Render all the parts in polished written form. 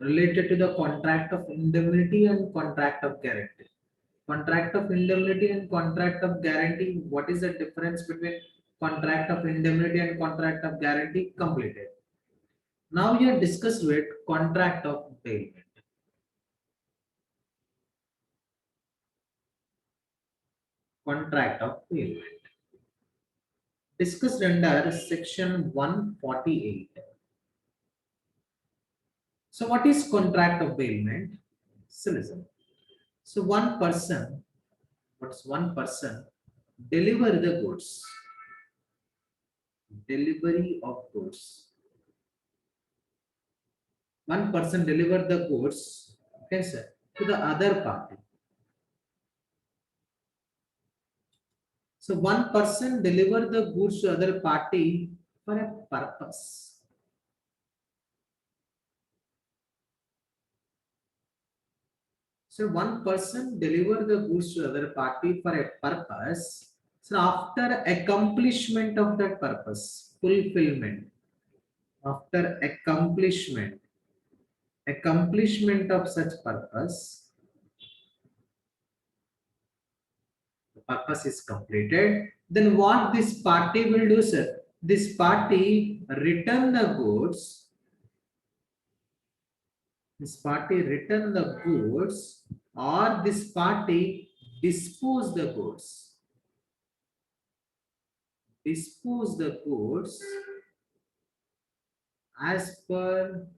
related to the contract of indemnity and contract of guarantee. Contract of indemnity and contract of guarantee. What is the difference between contract of indemnity and contract of guarantee? Completed. Now we are discussed with contract of bailment. Contract of bailment. Discussed under section 148. So what is contract of bailment? So listen. So one person, what's one person? Deliver the goods. Delivery of goods. One person deliver the goods, okay, sir, to the other party. So one person deliver the goods to other party for a purpose. So one person deliver the goods to other party for a purpose. So after accomplishment of that purpose, fulfillment, after accomplishment of such purpose, the purpose is completed. Then what this party will do, sir? This party return the goods. This party return the goods, or this party dispose the goods. Dispose the goods as per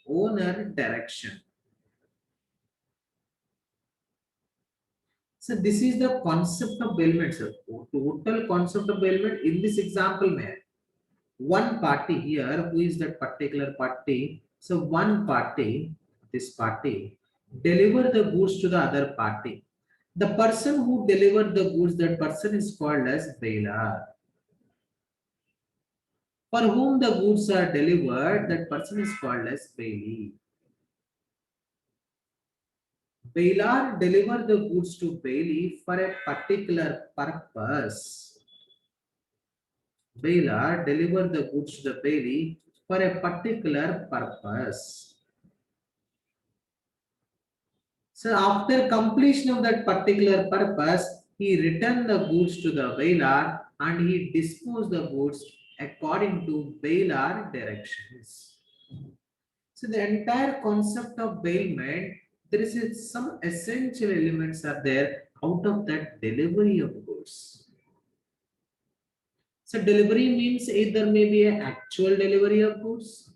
owner direction. So this is the concept of bailment, sir. Total concept of bailment in this example, may one party here, who is that particular party? So one party, this party, deliver the goods to the other party. The person who delivered the goods, that person is called as bailer. For whom the goods are delivered, that person is called as bailee. Bailer deliver the goods to bailee for a particular purpose. Bailer deliver the goods to the bailee for a particular purpose. So after completion of that particular purpose, he returned the goods to the bailer and he disposed the goods according to bailer directions. So the entire concept of bailment, there is some essential elements are there out of that delivery of goods. So delivery means either maybe an actual delivery of goods,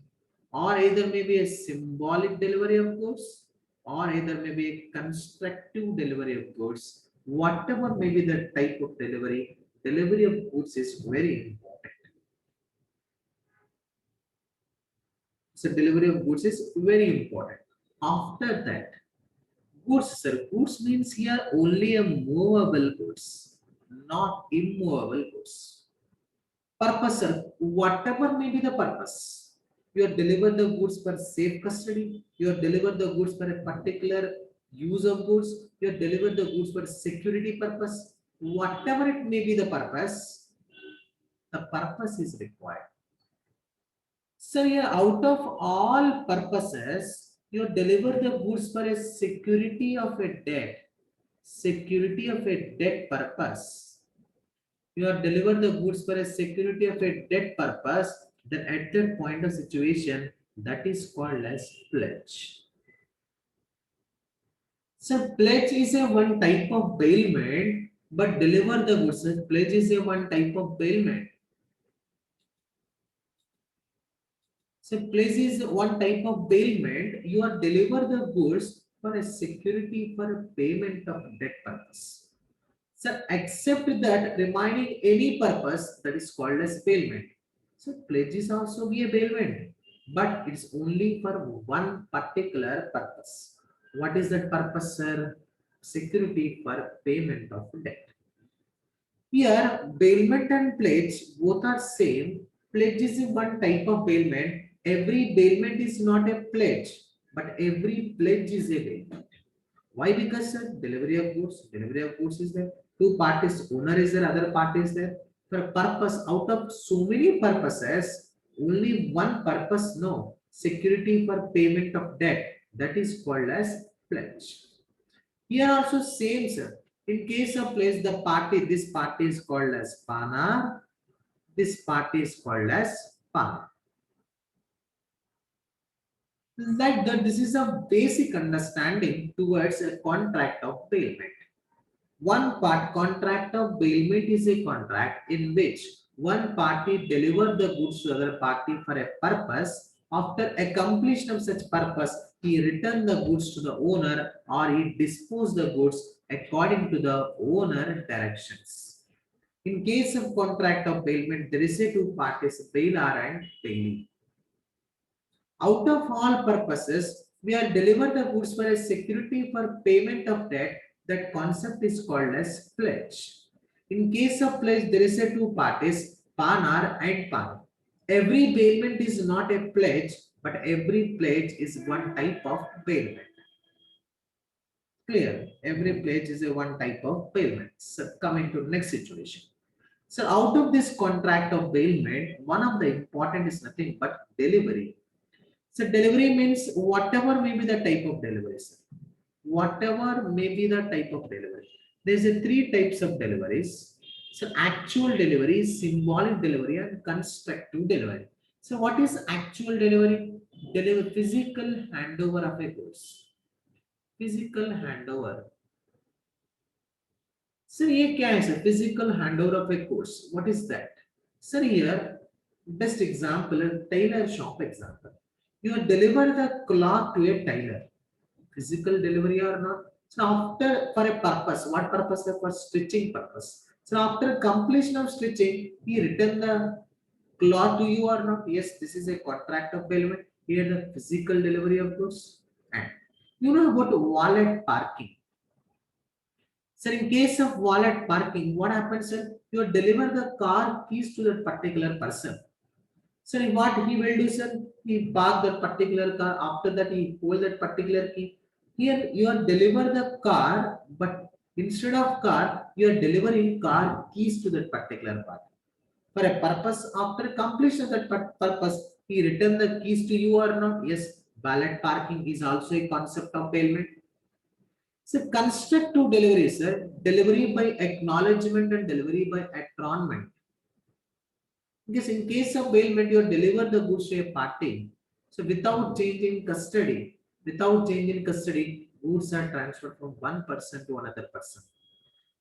or either maybe a symbolic delivery of goods, or either maybe a constructive delivery of goods. Whatever may be the type of delivery, delivery of goods is very important. So delivery of goods is very important. After that, goods, sir. Goods means here only a movable goods, not immovable goods. Purpose, sir. Whatever may be the purpose, you have delivered the goods for safe custody, you have delivered the goods for a particular use of goods, you have delivered the goods for security purpose, whatever it may be the purpose is required. So here, out of all purposes, you deliver the goods for a security of a debt, purpose. You have delivered the goods for a security of a debt purpose, then at that point of situation, that is called as pledge. So pledge is a one type of bailment, but deliver the goods. Pledge is a one type of bailment. So pledge is one type of bailment. You are deliver the goods for a security for a payment of debt purpose. So except that remaining any purpose, that is called as bailment. So pledge is also be a bailment, but it's only for one particular purpose. What is that purpose, sir? Security for payment of debt. Here, bailment and pledge both are same. Pledge is one type of bailment. Every bailment is not a pledge, but every pledge is a bailment. Why? Because delivery of goods is there. Two parties, owner is there, other party is there. For a purpose, out of so many purposes, only one purpose, no. security for payment of debt, that is called as pledge. Here also same, sir. In case of pledge, the party, this party is called as pana, this party is called as pana. Like that, this is a basic understanding towards a contract of bailment. One part contract of bailment is a contract in which one party deliver the goods to other party for a purpose. After a completion of such purpose, he return the goods to the owner or he dispose the goods according to the owner directions. In case of contract of bailment, there is a two parties, bailer and bailee. Out of all purposes, we are deliver the goods for a security for payment of debt. That concept is called as pledge. In case of pledge, there is a two parties, panar and pan. Every bailment is not a pledge, but every pledge is one type of bailment. Clear? Every pledge is a one type of bailment. So coming to next situation. So out of this contract of bailment, one of the important is nothing but delivery. So delivery means whatever may be the type of delivery, sir. Whatever may be the type of delivery. There's a three types of deliveries. So actual delivery, symbolic delivery, and constructive delivery. So what is actual delivery? Deliver physical handover of a goods. Physical handover. So ये क्या है sir? Physical handover of a goods. What is that? Sir, here best example, a tailor shop example. You deliver the cloth to a tailor. Physical delivery or not. So after for a purpose, what purpose? For stitching purpose. So after completion of stitching, he return the cloth to you or not? Yes, this is a contract of bailment. Here the physical delivery of goods. And you know about wallet parking. So in case of wallet parking, what happens? Sir? You deliver the car keys to that particular person. So what he will do, sir? He park that particular car. After that, he hold that particular key. Here you are deliver the car, but instead of car, you are delivering car keys to that particular part. For a purpose, after completion of that purpose, he return the keys to you or not? Yes, valet parking is also a concept of bailment. So constructive delivery, sir. Delivery by acknowledgement and delivery by attornment. Because in case of bailment, you deliver the goods to a party. So without changing custody, goods are transferred from one person to another person.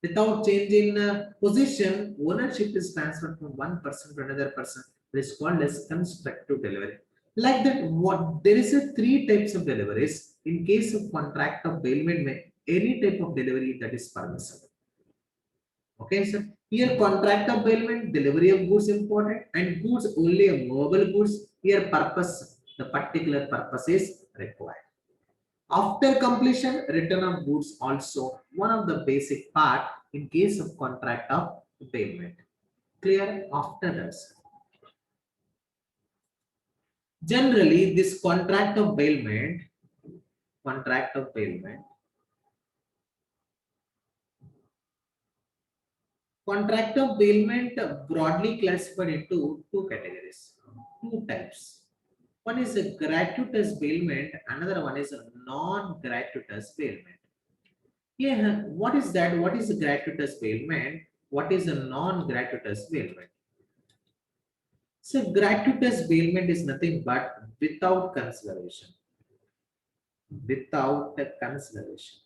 Without changing position, ownership is transferred from one person to another person. It is called as constructive delivery. Like that, what there is a three types of deliveries. In case of contract of bailment, any type of delivery that is permissible. Okay, so here contract of bailment, delivery of goods important and goods only a movable goods. Here purpose, the particular purpose is required. After completion, return of goods also one of the basic part in case of contract of bailment. Clear after this. Generally, this contract of bailment, contract of bailment broadly classified into two categories, two types. One is a gratuitous bailment, another one is a non-gratuitous bailment. Yeah, what is that? What is a gratuitous bailment? What is a non-gratuitous bailment? So gratuitous bailment is nothing but without consideration. Without a consideration.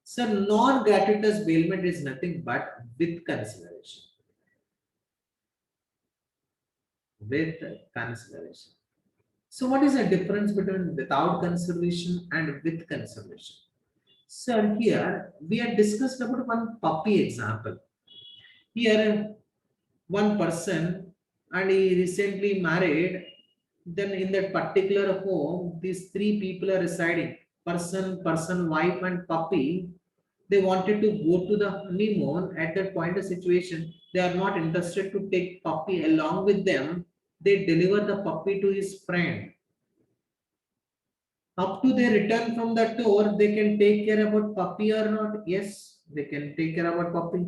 So non-gratuitous bailment is nothing but with consideration. With consideration. So what is the difference between without consideration and with consideration? Sir, here we had discussed about one puppy example. Here, one person and he recently married. Then in that particular home, these three people are residing. Person, wife, and puppy. They wanted to go to the honeymoon. At that point of situation, they are not interested to take puppy along with them. They deliver the puppy to his friend. Up to their return from the tour, they can take care about puppy or not. Yes, they can take care about puppy.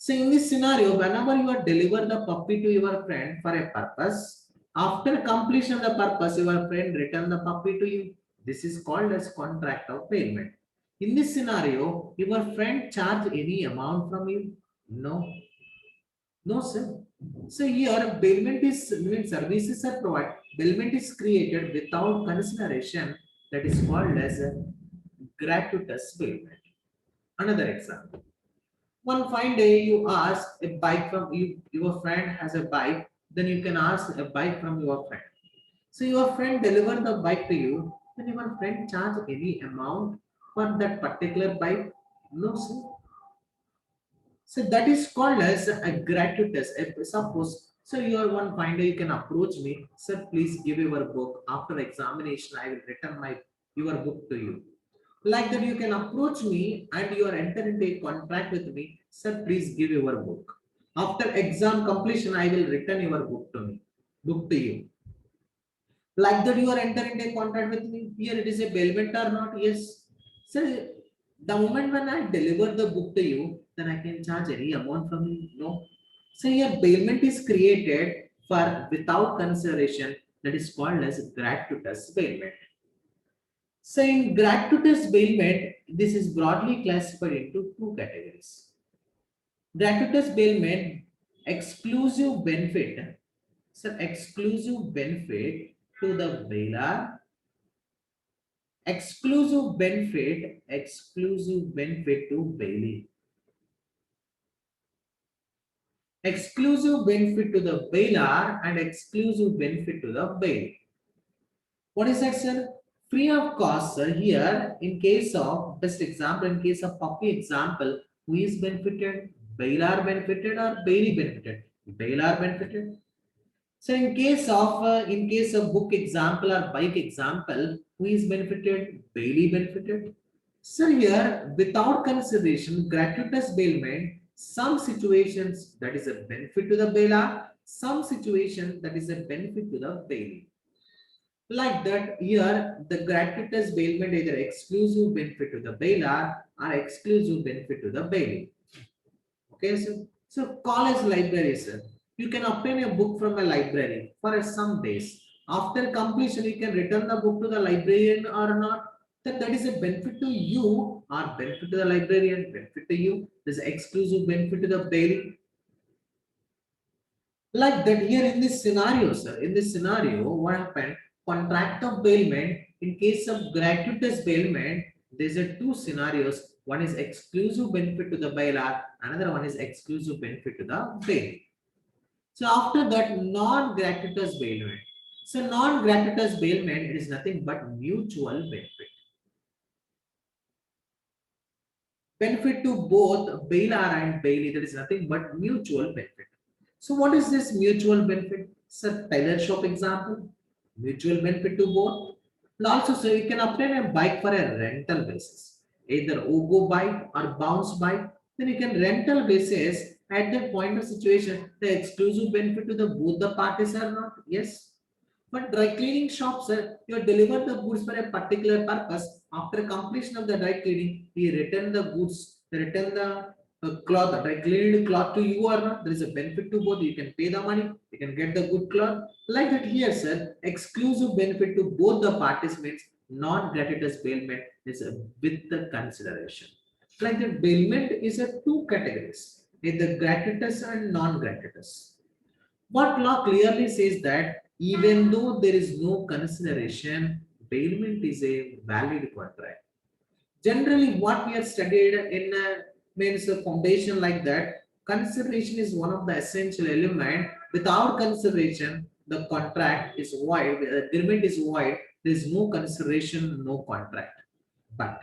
So in this scenario, whenever you are deliver the puppy to your friend for a purpose, after completion of the purpose, your friend return the puppy to you. This is called as contract of payment. In this scenario, your friend charge any amount from you? No, no, sir. So here, bailment is when services are provided. Bailment is created without consideration. That is called as a gratuitous bailment. Another example. One fine day, you ask a bike from you. Your friend has a bike. Then you can ask a bike from your friend. So your friend deliver the bike to you. Then your friend charge any amount for that particular bike? No, sir. So that is called as a gratuitous. Suppose, so you are one fine day, you can approach me, sir, please give your book. After examination, I will return my your book to you. Like that, you can approach me and you are entering a contract with me, sir, please give your book. After exam completion, I will return your book to you. Like that, you are entering a contract with me. Here it is a bailment or not? Yes. So the moment when I deliver the book to you, then I can charge any amount from you. No. So here bailment is created for without consideration. That is called as gratuitous bailment. So in gratuitous bailment, this is broadly classified into two categories. Gratuitous bailment, exclusive benefit. So exclusive benefit to the bailer, exclusive benefit to bailee, exclusive benefit to the bailer and exclusive benefit to the bail. What is that, sir? Free of cost, sir. Here, in case of best example, in case of puppy example, who is benefited? Bailer benefited or bailee benefited? Bailer benefited. So in case of book example or bike example, who is benefited? Bailee benefited. So here, without consideration, gratuitous bailment, some situations that is a benefit to the bailer, some situation that is a benefit to the bailee. Like that, here the gratuitous bailment either exclusive benefit to the bailer or exclusive benefit to the bailee. Okay, so college library, sir. You can obtain a book from a library for some days. After completion, you can return the book to the librarian or not. Then that is a benefit to you or benefit to the librarian, benefit to you. There's exclusive benefit to the bailee. Like that here in this scenario, sir. In this scenario, what happened? Contract of bailment. In case of gratuitous bailment, there's a two scenarios. One is exclusive benefit to the bailer, another one is exclusive benefit to the bail. So after that, non-gratuitous bailment. So non-gratuitous bailment is nothing but mutual benefit. Benefit to both bailer and bailee. That is nothing but mutual benefit. So what is this mutual benefit? Sir, tailor shop example, mutual benefit to both. And also, so you can obtain a bike for a rental basis, either OGO bike or bounce bike. Then you can rental basis at that point of situation. The exclusive benefit to the both the parties are not. Yes. But dry cleaning shops, you deliver the goods for a particular purpose. After completion of the dry cleaning, we return the goods, return the cloth, dry cleaned cloth to you or not. There is a benefit to both. You can pay the money, you can get the good cloth. Like that here, sir, exclusive benefit to both the parties means non-gratuitous bailment is with the consideration. Like that, bailment is a two categories, either gratuitous and non-gratuitous. What law clearly says that even though there is no consideration, bailment is a valid contract. Generally, what we have studied in means a foundation like that, consideration is one of the essential element. Without consideration, the contract is void, the agreement is void. There is no consideration, no contract. But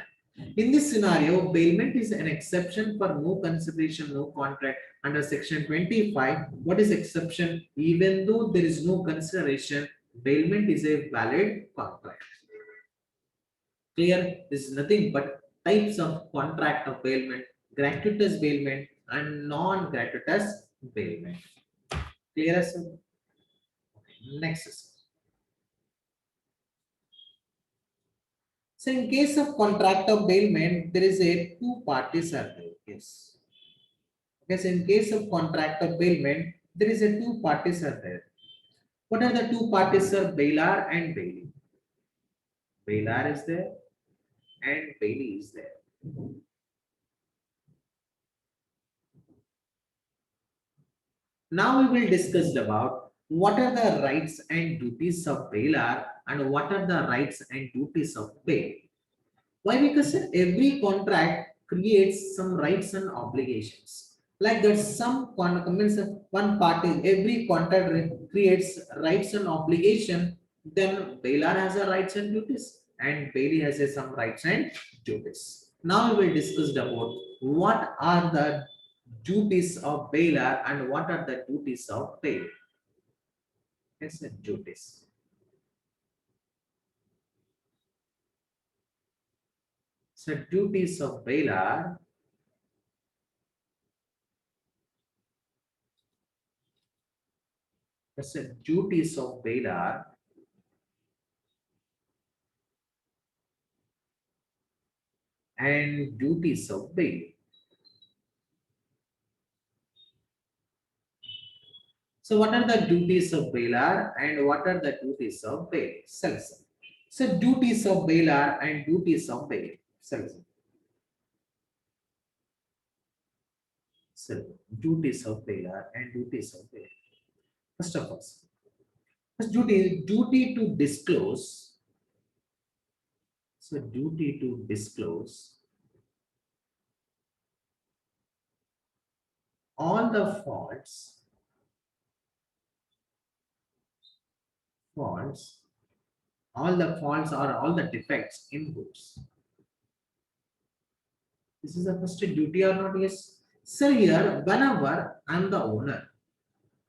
in this scenario, bailment is an exception for no consideration, no contract under section 25. What is exception? Even though there is no consideration, bailment is a valid contract. Clear? This is nothing but types of contract of bailment, gratuitous bailment and non-gratuitous bailment. Clear? Sir? Next. So in case of contract of bailment, there is a two parties are there. Yes. Yes, in case of contract of bailment, there is a two parties are there. What are the two parties, sir? Bailar and Bailey. Bailar is there and Bailey is there. Now we will discuss about what are the rights and duties of bailer and what are the rights and duties of bail. Why? Because every contract creates some rights and obligations. Like there's some means one party, every contract creates rights and obligation. Then bailer has a rights and duties, and bailey has a some rights and duties. Now we will discuss about what are the duties of bailer and what are the duties of bail. Yes, duties. So duties of bailer. Yes, duties of bailer and duties of bail. So what are the duties of bailer and what are the duties of bail? Self. So duties of bailer and duties of bail. Self. So duties of bailer and duties of bail. First of all, first duty to disclose. So duty to disclose all the faults, all the faults or all the defects in goods. This is the first duty or not? Yes. So here, whenever I'm the owner,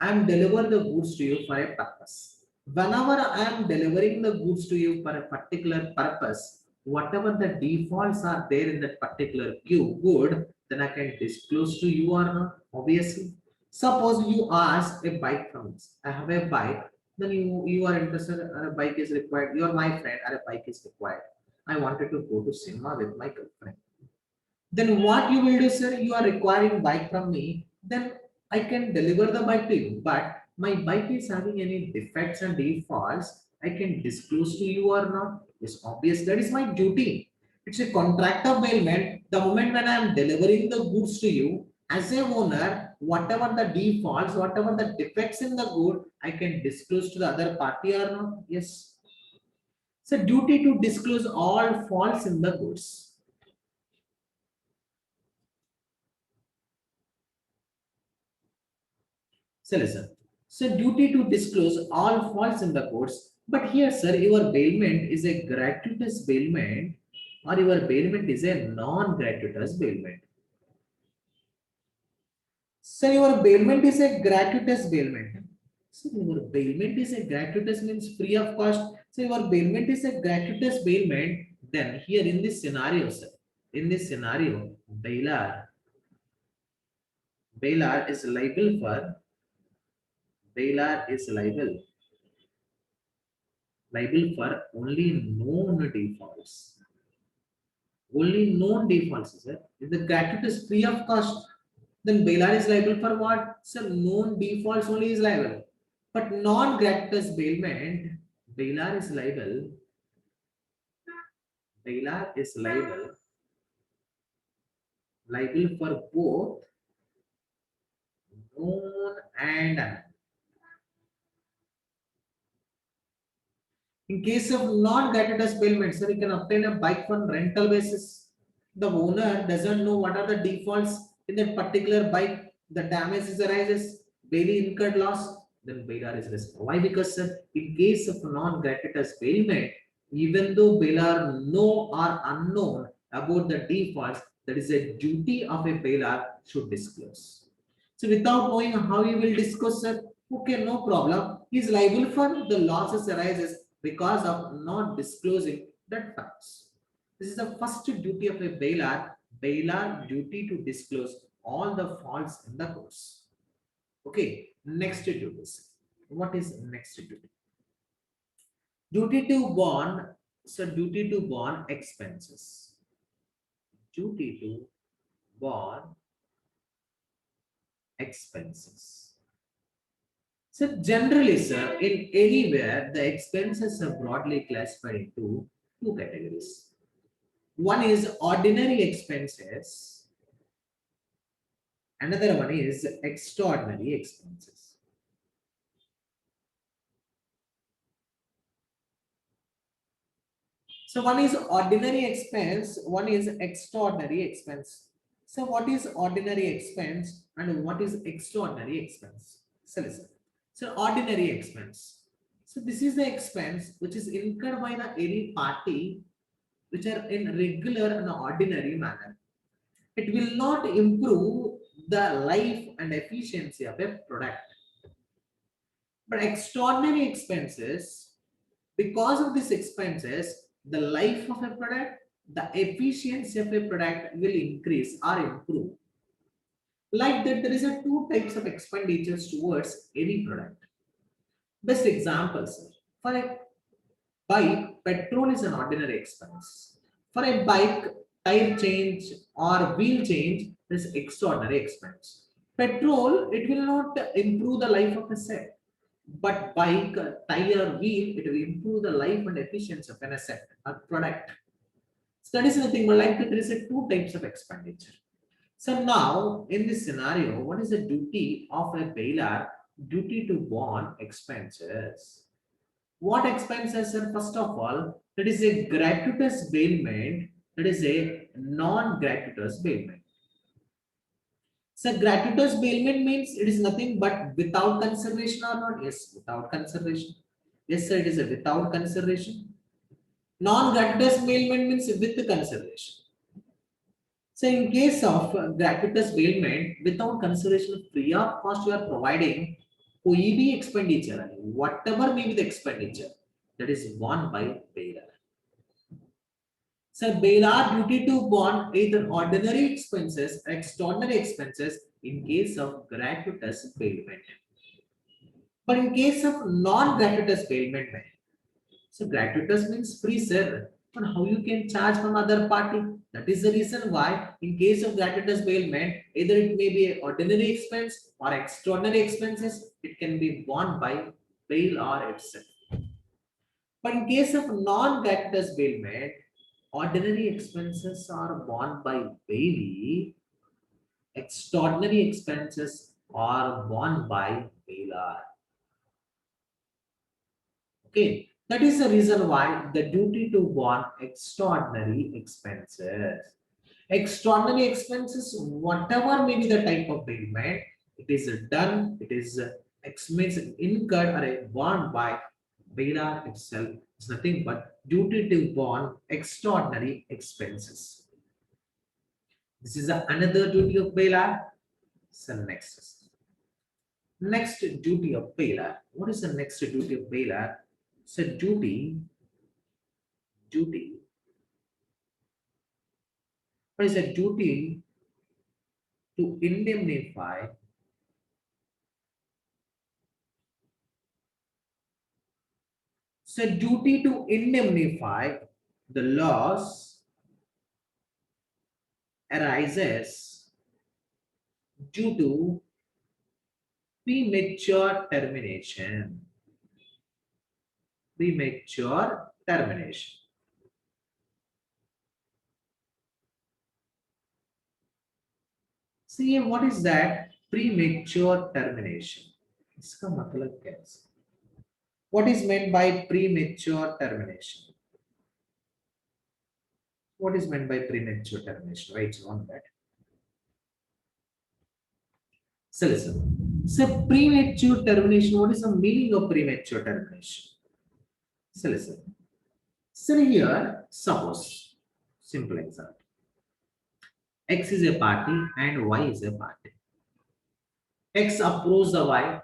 I'm delivering the goods to you for a purpose. Whenever I am delivering the goods to you for a particular purpose, whatever the defaults are there in that particular good, then I can disclose to you or not. Obviously, suppose you ask a bike from us. I have a bike. Then you are interested. A bike is required. You are my friend. And a bike is required. I wanted to go to cinema with my girlfriend. Then what you will do, sir? You are requiring bike from me. Then I can deliver the bike to you. But my bike is having any defects and defaults. I can disclose to you or not? It's obvious. That is my duty. It's a contract of bailment. The moment when I am delivering the goods to you, as a owner, whatever the defaults, whatever the defects in the good, I can disclose to the other party or not? Yes. So duty to disclose all faults in the goods. So listen. So duty to disclose all faults in the courts. But here, sir, your bailment is a gratuitous bailment or your bailment is a non-gratuitous bailment. So your bailment is a gratuitous bailment. So your bailment is a gratuitous means free of cost. So your bailment is a gratuitous bailment. Then here in this scenario, sir, in this scenario, bailer is liable for bailer is liable for only known defaults. Only known defaults, sir. If the gratuitous free of cost, then bailer is liable for what? Sir, known defaults only is liable. But non-gratuitous bailment, bailer is liable. Bailer is liable for both known and unknown. In case of non-gratuitous bailment, sir, you can obtain a bike on rental basis. The owner doesn't know what are the defaults in that particular bike. The damage is arises, bailey incurred loss, then bailer is responsible. Why? Because sir, in case of non-gratuitous bailment, even though bailer know or unknown about the defaults, that is a duty of a bailer should disclose. So without knowing how he will discuss, sir, okay, no problem. He is liable for the losses arises because of not disclosing that facts. This is the first duty of a bailer. Bailer duty to disclose all the faults in the course. Okay, next duties. What is next duty? Duty to bond. So duty to bond expenses. Duty to bond expenses. So generally, sir, in anywhere, the expenses are broadly classified into two categories. One is ordinary expenses, another one is extraordinary expenses. So one is ordinary expense, one is extraordinary expense. So what is ordinary expense and what is extraordinary expense? So listen. So ordinary expense. So this is the expense which is incurred by the any party which are in regular and ordinary manner. It will not improve the life and efficiency of a product. But extraordinary expenses, because of these expenses, the life of a product, the efficiency of a product will increase or improve. Like that, there is a two types of expenditures towards any product. Best examples. For a bike, petrol is an ordinary expense. For a bike, tire change or wheel change is extraordinary expense. Petrol, it will not improve the life of a set, but bike, tire, wheel, it will improve the life and efficiency of an asset, a product. So that is the thing. But like that, there is a two types of expenditure. So now, in this scenario, what is the duty of a bailer? Duty to bond expenses. What expenses are first of all? That is a gratuitous bailment. That is a non-gratuitous bailment. So gratuitous bailment means it is nothing but without consideration or not? Yes, without consideration. Yes, sir, it is a without consideration. Non-gratuitous bailment means with consideration. So in case of gratuitous bailment, without consideration, free of cost, you are providing कोई भी expenditure, whatever may be the expenditure, that is borne by bailer. So bailer duty to bond either ordinary expenses or extraordinary expenses in case of gratuitous bailment. But in case of non-gratuitous bailment, so gratuitous means free, sir. But how you can charge from other party? That is the reason why, in case of gratuitous bailment, either it may be an ordinary expense or extraordinary expenses, it can be borne by bailor itself. But in case of non-gratuitous bailment, ordinary expenses are borne by bailee, extraordinary expenses are borne by bailor. Okay, that is the reason why the duty to warn extraordinary expenses. Extraordinary expenses, whatever may be the type of payment, it is done, it is expense incurred or borne by Bailar itself. It's nothing but duty to warn extraordinary expenses. This is another duty of Bailar. So next duty of Bailar. What is the next duty of Bailar? So duty. What is a duty to indemnify duty to indemnify the loss arises due to premature termination. Premature termination. See, what is that? Premature termination. इसका मतलब क्या है? What is meant by premature termination? What is meant by premature termination? Right on that. So listen. So premature termination. What is the meaning of premature termination? So listen. So here, suppose simple example. X is a party and Y is a party. X approves the Y.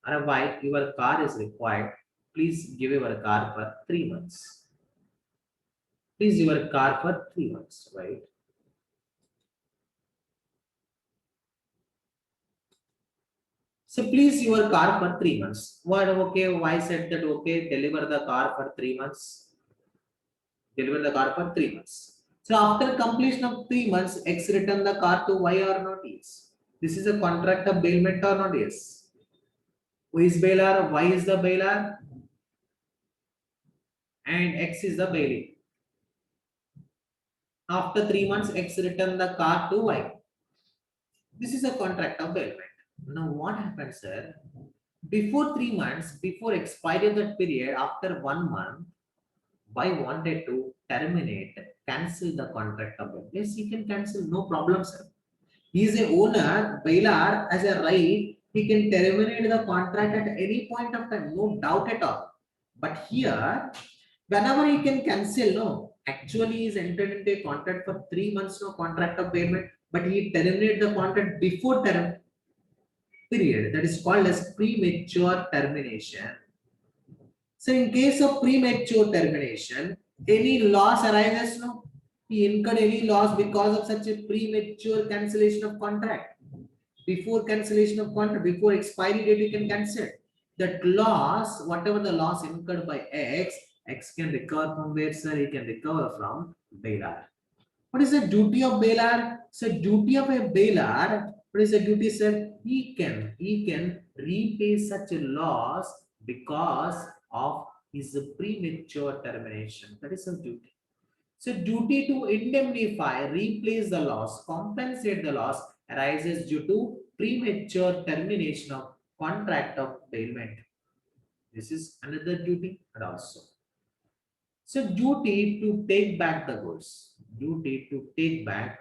And Y, your car is required. Please give your car for 3 months. Please your car for 3 months, right? So please your car for 3 months. What okay? Y said that okay, deliver the car for 3 months. Deliver the car for 3 months. So after completion of 3 months, X return the car to Y or not? Yes. This is a contract of bailment or not? Yes. Who is bailer? Y is the bailer and X is the bailee. After 3 months, X return the car to Y. This is a contract of bailment. Now what happens, sir? Before 3 months, before expiry of that period, after 1 month, Y wanted to terminate, cancel the contract of bailment. Yes, he can cancel, no problem, sir. He is a owner, bailer has a right, he can terminate the contract at any point of time, no doubt at all. But here, whenever he can cancel, no, actually he is entered into a contract for 3 months, no contract of payment, but he terminate the contract before term period. That is called as premature termination. So in case of premature termination, any loss arises, no? He incurred any loss because of such a premature cancellation of contract. Before cancellation of contract, before expiry date, you can cancel. That loss, whatever the loss incurred by X, X can recover from where, sir? He can recover from bailer. What is the duty of bailer? So duty of a bailer, what is the duty, sir? He can repay such a loss because of his premature termination. That is his duty. So duty to indemnify, replace the loss, compensate the loss arises due to premature termination of contract of bailment. This is another duty and also. So duty to take back the goods. Duty to take back.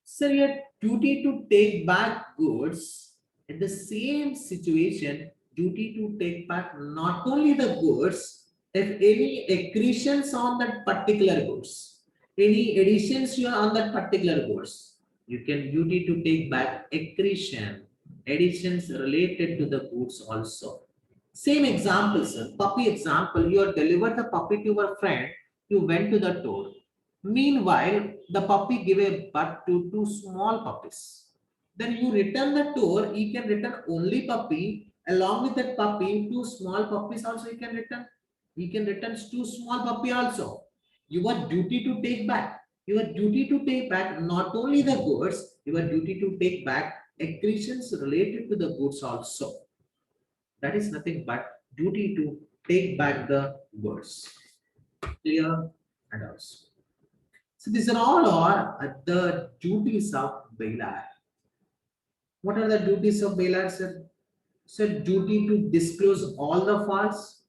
So your duty to take back goods in the same situation, duty to take back not only the goods, if any accretions on that particular goods, any additions you are on that particular goods, you can duty to take back accretion, additions related to the goods also. Same example, sir. Puppy example. You have delivered the puppy to your friend. You went to the tour. Meanwhile, the puppy gave a birth to two small puppies. Then you return the tour. You can return only puppy. Along with that puppy, two small puppies also you can return. You can return two small puppy also. Your duty to take back. Your duty to take back not only the goods. Your duty to take back accretions related to the goods also. That is nothing but duty to take back the goods. Clear and also. So these are all are the duties of bailar. What are the duties of bailar, sir? So duty to disclose all the faults,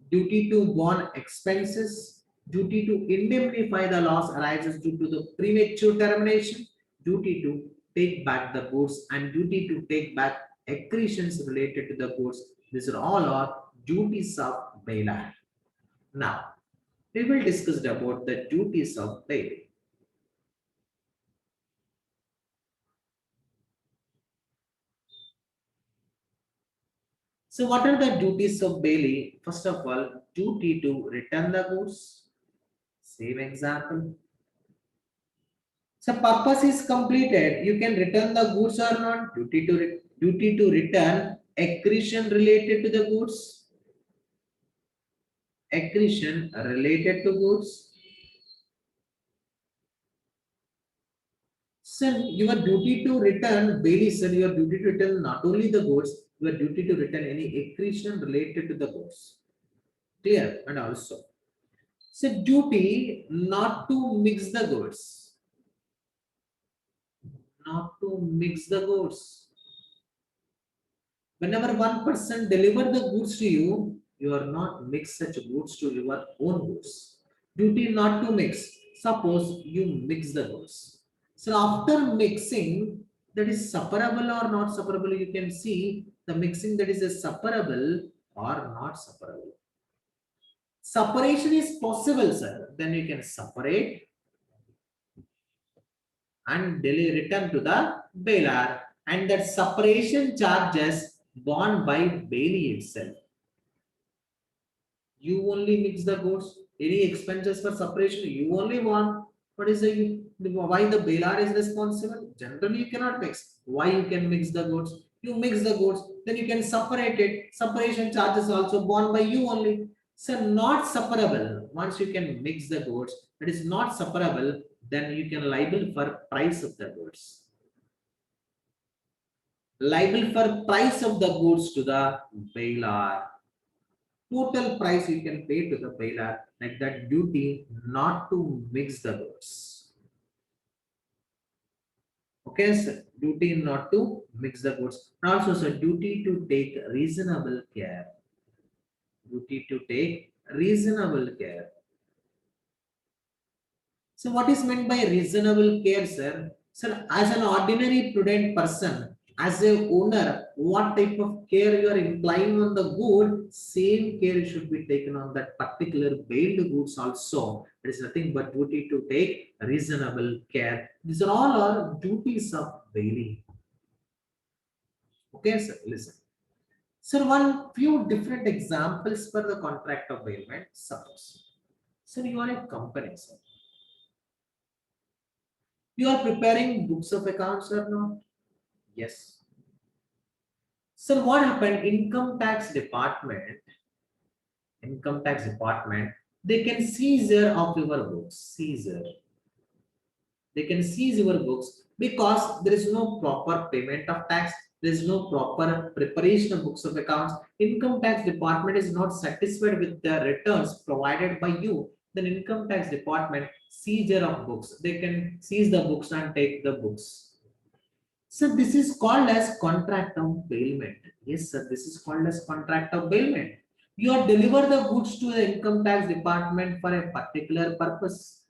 duty to warn expenses, duty to indemnify the loss arises due to the premature termination, duty to take back the goods, and duty to take back accretions related to the goods. These are all are duties of bailar. Now, we will discuss about the duties of bailee. So, what are the duties of bailee? First of all, duty to return the goods. Same example. So, purpose is completed. You can return the goods or not. Duty to return accretion related to the goods. Accretion related to goods. So, your duty to return bailee, sir, your duty to return not only the goods, your duty to return any accretion related to the goods. Clear and also. So duty not to mix the goods. Not to mix the goods. Whenever one person deliver the goods to you, you are not mix such goods to your own goods. Duty not to mix. Suppose you mix the goods. So after mixing, that is separable or not separable, you can see the mixing that is a separable or not separable. Separation is possible, sir. Then you can separate and return to the bailer, and that separation charges borne by bailee itself. You only mix the goods. Any expenses for separation you only want. What is the why the bailer is responsible? Generally, you cannot mix. Why you can mix the goods? You mix the goods, then you can separate it. Separation charges also borne by you only. So not separable. Once you can mix the goods, it is not separable. then you can liable for price of the goods. Liable for price of the goods to the bailor. Total price you can pay to the bailor, like that duty not to mix the goods. Okay, sir. Duty not to mix the goods. And also, sir, duty to take reasonable care. Duty to take reasonable care. So what is meant by reasonable care, sir? Sir, as an ordinary prudent person, as a owner, what type of care you are implying on the good, same care should be taken on that particular bailed goods also. It is nothing but duty to take reasonable care. These are all our duties of bailing. Okay, sir, listen. Sir, one few different examples for the contract of bailment. Suppose, sir, you are a company, sir. You are preparing books of accounts or not? Yes. So what happened? Income tax department, they can seizure of your books. Seizure. They can seize your books because there is no proper payment of tax. There is no proper preparation of books of accounts. Income tax department is not satisfied with the returns provided by you. Then income tax department seizure of books. They can seize the books and take the books. So this is called as contract of bailment. Yes, sir. This is called as contract of bailment. You are deliver the goods to the income tax department for a particular purpose.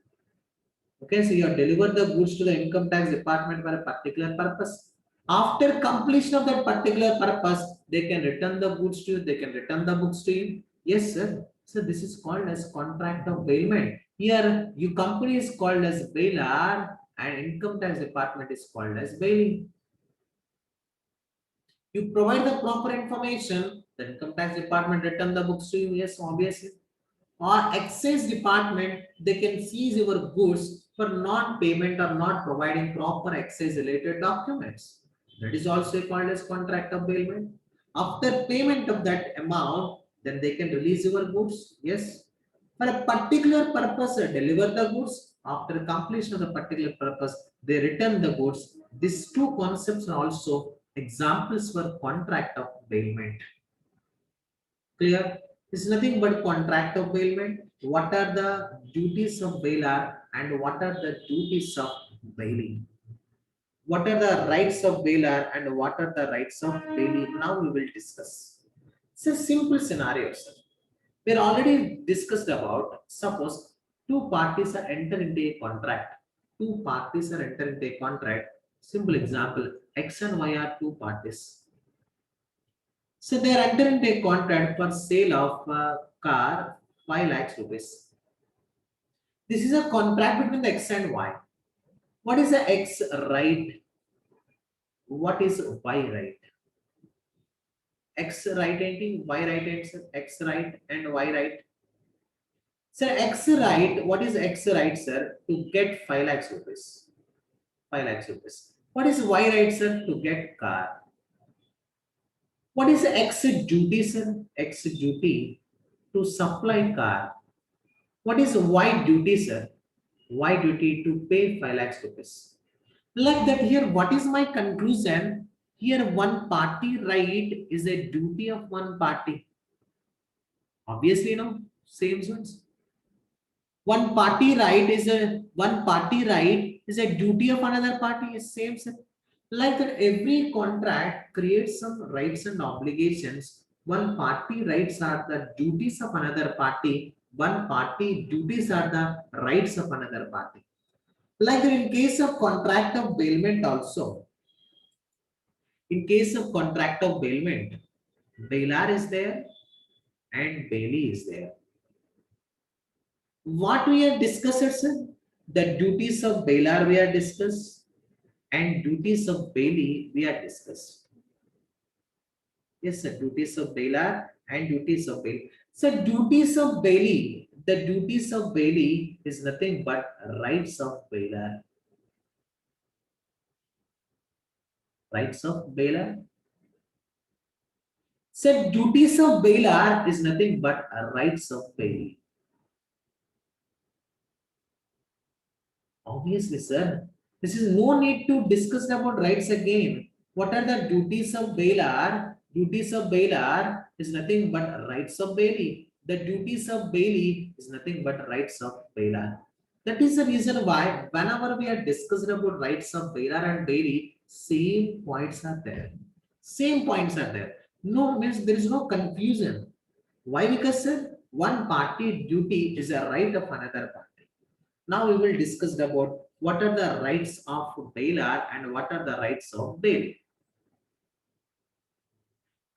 Okay, so you are deliver the goods to the income tax department for a particular purpose. After completion of that particular purpose, they can return the goods to you. They can return the books to you. Yes, sir. So this is called as contract of bailment. Here, your company is called as bailor and income tax department is called as bailing. You provide the proper information, the income tax department return the books to you, yes, obviously. Or excise department, they can seize your goods for non-payment or not providing proper excise related documents. That is also called as contract of bailment. After payment of that amount, then they can release your goods, yes. For a particular purpose, deliver the goods. After completion of the particular purpose, they return the goods. These two concepts are also examples for contract of bailment. Clear? This is nothing but contract of bailment. What are the duties of bailor and what are the duties of bailing? What are the rights of bailor and what are the rights of bailee? Now we will discuss. It's a simple scenario, sir. We are already discussed about, suppose two parties are enter into a contract. Two parties are enter into a contract. Simple example, X and Y are two parties. So they are enter into a contract for sale of a car, 5 lakhs rupees. This is a contract between the X and Y. What is the X right? What is Y right? X right and Y right and X right and Y right. Sir, X right, what is X right, sir? To get 5 lakhs rupees. 5 lakhs rupees. What is Y right, sir? To get car. What is X duty, sir? X duty to supply car. What is Y duty, sir? Y duty to pay 5 lakhs rupees. Like that here, what is my conclusion? Here, one party right is a duty of one party. Obviously, no, same sense. One party right is a duty of another party. Is same sense. Like that, every contract creates some rights and obligations. One party rights are the duties of another party. One party duties are the rights of another party. Like that, in case of contract of bailment also, in case of contract of bailment, bailor is there and bailee is there. What we have discussed, sir? The duties of bailor we have discussed and duties of bailee we have discussed. Yes, sir. Duties of bailor and duties of bailee. So duties of bailee, the duties of bailee is nothing but rights of bailor. Rights of bailor. So duties of bailor is nothing but rights of bailee. Obviously, sir. This is no need to discuss about rights again. What are the duties of bailer? Duties of bailer is nothing but rights of bailee. The duties of bailee is nothing but rights of bailer. That is the reason why whenever we are discussing about rights of bailer and bailee, same points are there. Same points are there. No means there is no confusion. Why? Because sir, one party duty is a right of another party. Now we will discuss about what are the rights of bailer and what are the rights of bailee.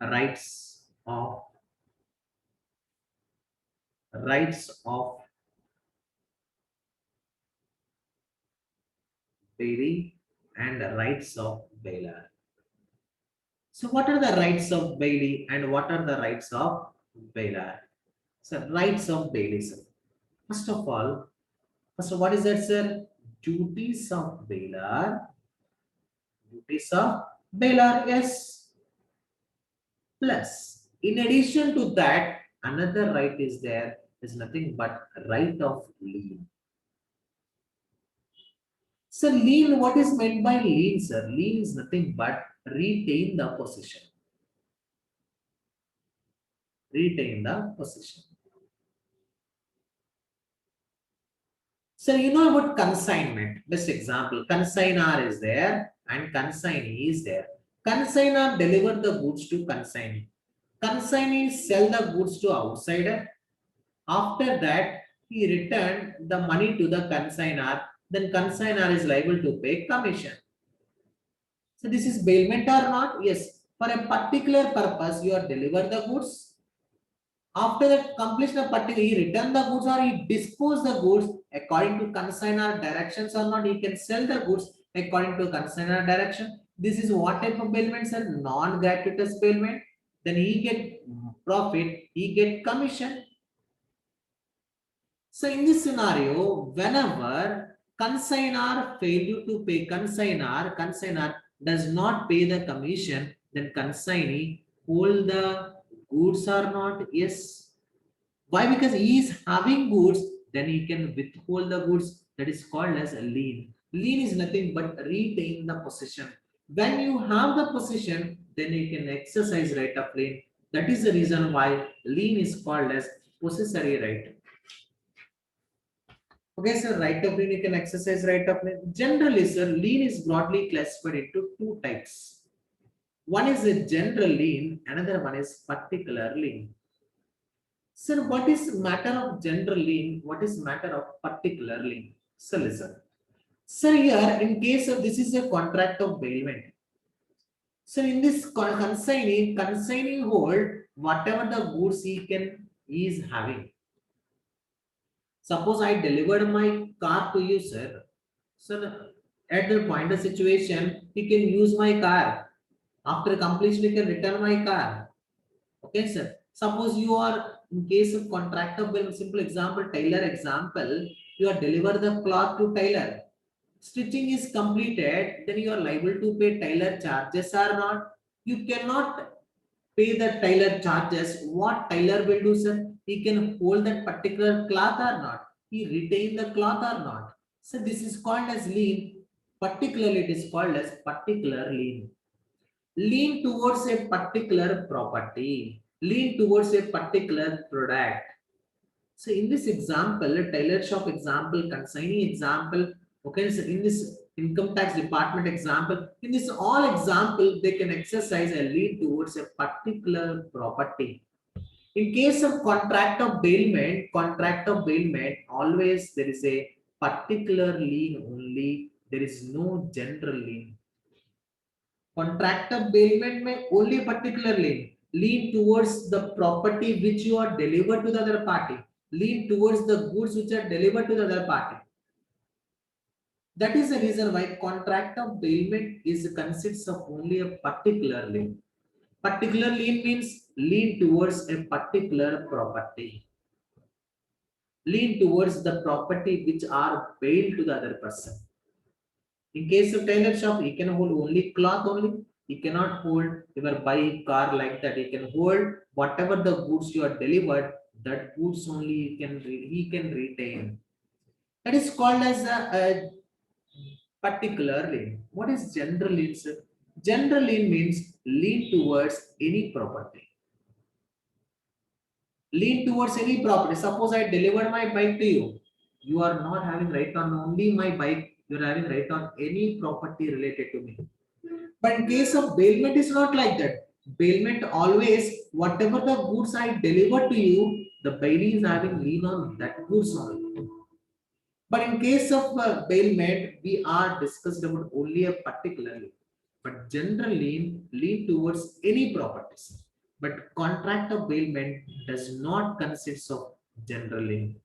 Rights of bailee and rights of bailer. So what are the rights of bailee and what are the rights of bailer? So rights of bailee, sir. First of all, what is that, sir? Duties of bailer. Duties of bailer, yes. Plus, in addition to that, another right is there is nothing but right of lien. So lien, what is meant by lien, sir? Lien is nothing but retain the possession. Retain the possession. So you know about consignment. Best example, consignor is there and consignee is there. Consignor deliver the goods to consignee. Consignee sell the goods to outsider. After that, he returned the money to the consignor. Then consignor is liable to pay commission. So this is bailment or not? Yes. For a particular purpose, you are deliver the goods. After the completion of particular, he return the goods or he dispose the goods according to consignor directions or not. He can sell the goods according to consignor direction. This is what type of bailment, sir? Non-gratuitous bailment. Then he get profit, he get commission. So in this scenario, whenever consignor does not pay the commission, then consignee hold the goods or not? Yes. Why? Because he is having goods, then he can withhold the goods. That is called as a lien. Lien is nothing but retain the possession. When you have the possession, then you can exercise right of lien. That is the reason why lien is called as possessory right. Okay, sir, right of lien, you can exercise right of lien. Generally, sir, lien is broadly classified into two types. One is a general lien, another one is particular lien. Sir, what is matter of general lien? What is matter of particular lien? So listen. Sir, here in case of this is a contract of bailment. So in this consignee hold whatever the goods he is having. Suppose I delivered my car to you, sir. So at the point of situation, you can use my car. After completion, you can return my car. Okay, sir. Suppose you are in case of contractor bill, simple example, tailor example, you are deliver the cloth to tailor. Stitching is completed, then you are liable to pay tailor charges or not. You cannot pay the tailor charges. What tailor will do, sir? He can hold that particular cloth or not. He retain the cloth or not. So this is called as lien. Particularly, it is called as particular lien. Lean towards a particular property. Lean towards a particular product. So in this example, a tailor shop example, consignee example, okay, so in this income tax department example, in this all example, they can exercise a lien towards a particular property. In case of contract of bailment, always there is a particular lien only. There is no general lien. Contract of bailment may only particularly lean towards the property which you are delivered to the other party, lean towards the goods which are delivered to the other party. That is the reason why contract of bailment is consists of only a particular lien. Particular lien means lean towards a particular property. Lean towards the property which are bailed to the other person. In case of tailor shop, he can hold only cloth only. He cannot hold your bike, car like that. He can hold whatever the goods you are delivered. That goods only he can retain. That is called as a Particular lien. What is general lien, sir? General lien means lean towards any property. Lean towards any property. Suppose I delivered my bike to you. You are not having right on only my bike. You are having right on any property related to me. But in case of bailment, it's not like that. Bailment always, whatever the goods I deliver to you, the bailee is having lien on that goods only. But in case of bailment, we are discussed about only a particular lien. But general lien lean towards any properties. But contract of bailment does not consist of general lien.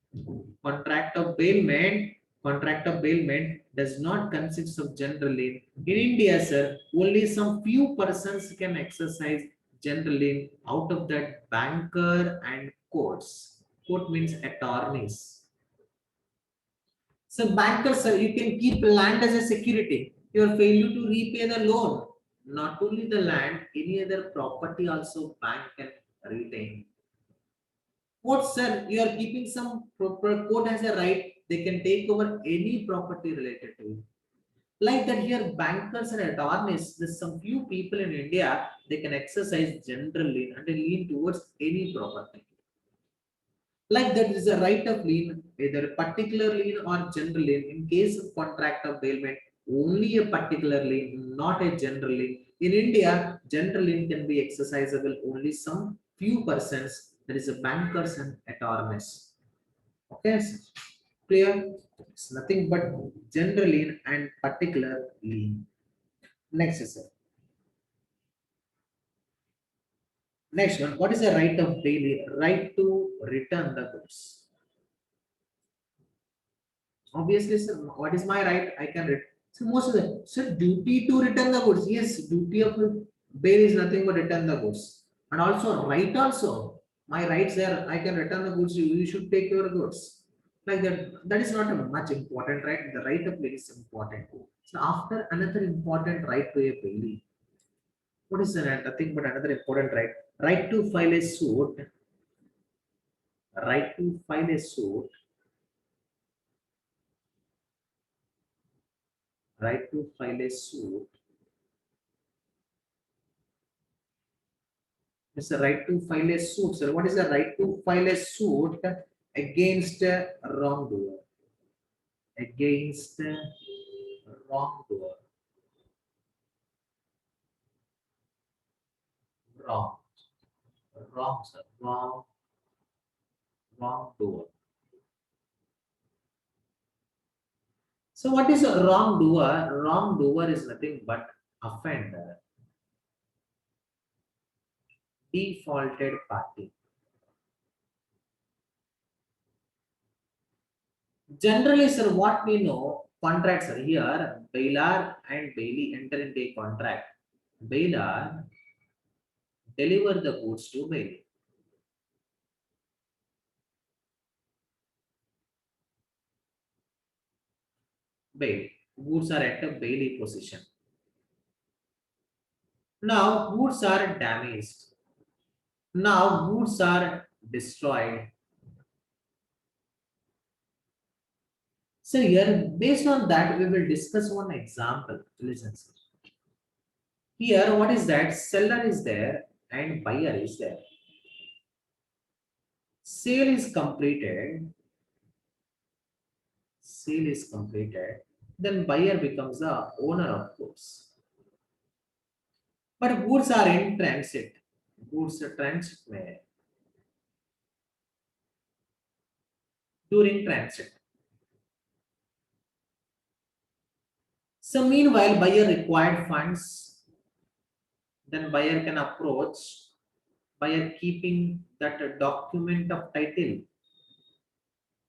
Contract of bailment, contract of bailment does not consist of general lien. In India, sir, only some few persons can exercise general lien. Out of that, banker and courts. Court means attorneys. So bankers, sir, you can keep land as a security. Your failure to repay the loan, not only the land, any other property also bank can retain. What, sir, you are keeping some proper court has a right, they can take over any property related to it. Like that here, bankers and attorneys, there's some few people in India, they can exercise general lien and they lean towards any property. Like that is a right of lien, either particular lien or general lien. In case of contract of bailment, only a particular lien, not a general lien. In India, general lien can be exercisable only some few persons, that is a bankers and attorneys. Okay, sir? Clear? It's nothing but general lien and particular lien. Next, sir. Next one, what is the right of daily? Right to return the goods. Obviously, sir, what is my right? I can return. So most of the sir, duty to return the goods. Yes, duty of bail is nothing but return the goods. And also right also. My rights there, I can return the goods. You should take your goods. Like that. That is not a much important right. The right of bail is important. So after another important right to a bailee. What is that? Nothing but another important right. Right to file a suit. Right to file a suit. Right to file a suit. It's the right to file a suit, sir. What is the right to file a suit against a wrongdoer? Against a wrongdoer. Wrong. Wrong, sir. Wrong. Wrongdoer. So what is a wrongdoer? Wrongdoer is nothing but offender. Defaulted party. Generally, sir, what we know, contracts are here, bailer and bailee enter into a contract. Bailer deliver the goods to bailee. Bail. Goods are at a bailee position. Now goods are damaged. Now goods are destroyed. So here, based on that, we will discuss one example. Listen, sir. Here, what is that? Seller is there and buyer is there. Sale is completed. Sale is completed. Then buyer becomes the owner of goods. But goods are in transit. Goods are transit where? During transit. So meanwhile, buyer required funds, then buyer can approach buyer keeping that document of title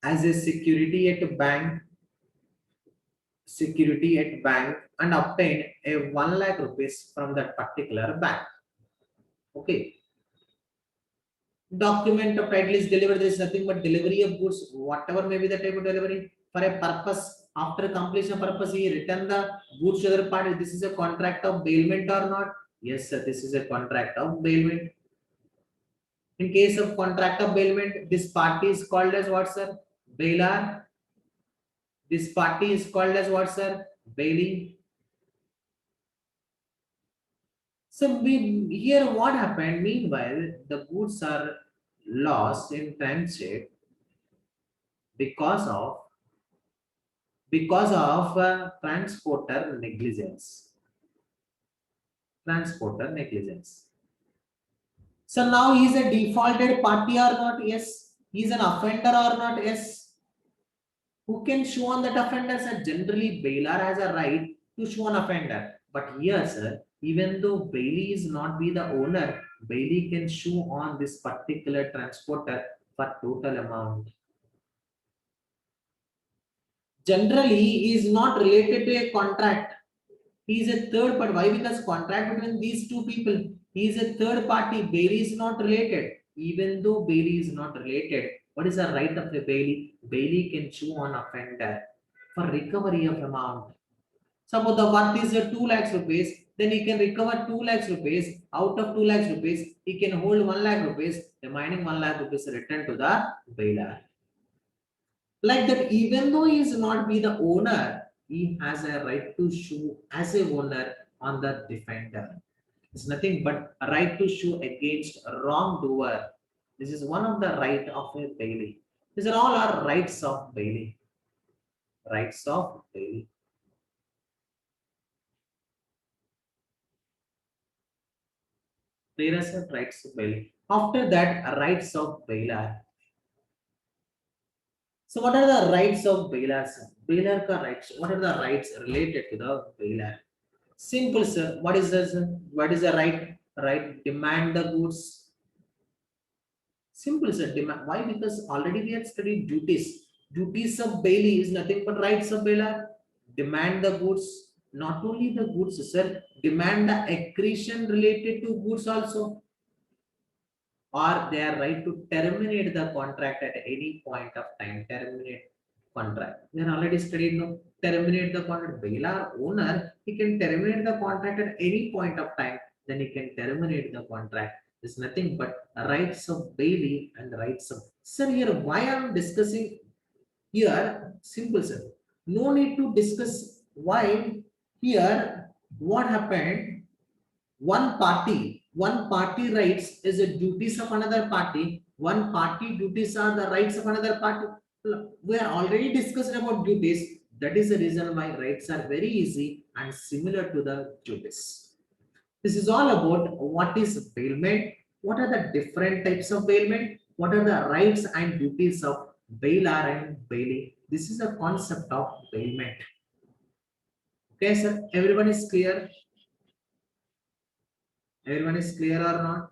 as a security at bank and obtain a 1 lakh rupees from that particular bank. Okay. Document of title is delivered. There is nothing but delivery of goods, whatever may be the type of delivery for a purpose. After completion purpose, he return the goods to other party. This is a contract of bailment or not? Yes, sir. This is a contract of bailment. In case of contract of bailment, this party is called as what, sir? Bailer. This party is called as what, sir? bailing. So here what happened? Meanwhile, the goods are lost in transit because of transporter negligence. Transporter negligence. So now he is a defaulted party or not? Yes. He is an offender or not? Yes. Who can show on that offender? Sir, generally bailer has a right to show an offender. But here, sir, even though Bailey is not be the owner, Bailey can show on this particular transporter for total amount. Generally, he is not related to a contract. He is a third party. Why? Because contract between these two people. He is a third party. Bailey is not related. Even though Bailey is not related, what is the right of the Bailey? Bailey can sue on offender for recovery of amount. Suppose the worth is 2 lakhs rupees, then he can recover 2 lakhs rupees. Out of 2 lakhs rupees, he can hold 1 lakh rupees. Remaining 1 lakh rupees returned to the bailer. Like that, even though he is not be the owner, he has a right to sue as a owner on the defender. It's nothing but a right to sue against a wrongdoer. This is one of the right of a bailee. These are all our rights of bailee. Rights of bailee. There are some rights of bailee. After that, rights of bailer. So what are the rights of bailers? Bailer ka rights. What are the rights related to the bailer? Simple, sir. What is this? What is the right? Right? Demand the goods. Simple, sir. Demand. Why? Because already we have studied duties. Duties of bailee is nothing but rights of bailer. Demand the goods. Not only the goods, sir. Demand the accretion related to goods also. Or they are right to terminate the contract at any point of time. Terminate contract. We are already studied no terminate the contract. Bailar owner, he can terminate the contract at any point of time. Then he can terminate the contract. There's nothing but rights of bailee and rights of. Sir, here why I'm discussing here? Simple, sir. No need to discuss why here. What happened? One party rights is a duties of another party. One party duties are the rights of another party. We are already discussed about duties. That is the reason why rights are very easy and similar to the duties. This is all about what is bailment, what are the different types of bailment, what are the rights and duties of bailer and bailee. This is the concept of bailment. Okay, sir. Everyone is clear? Everyone is clear or not?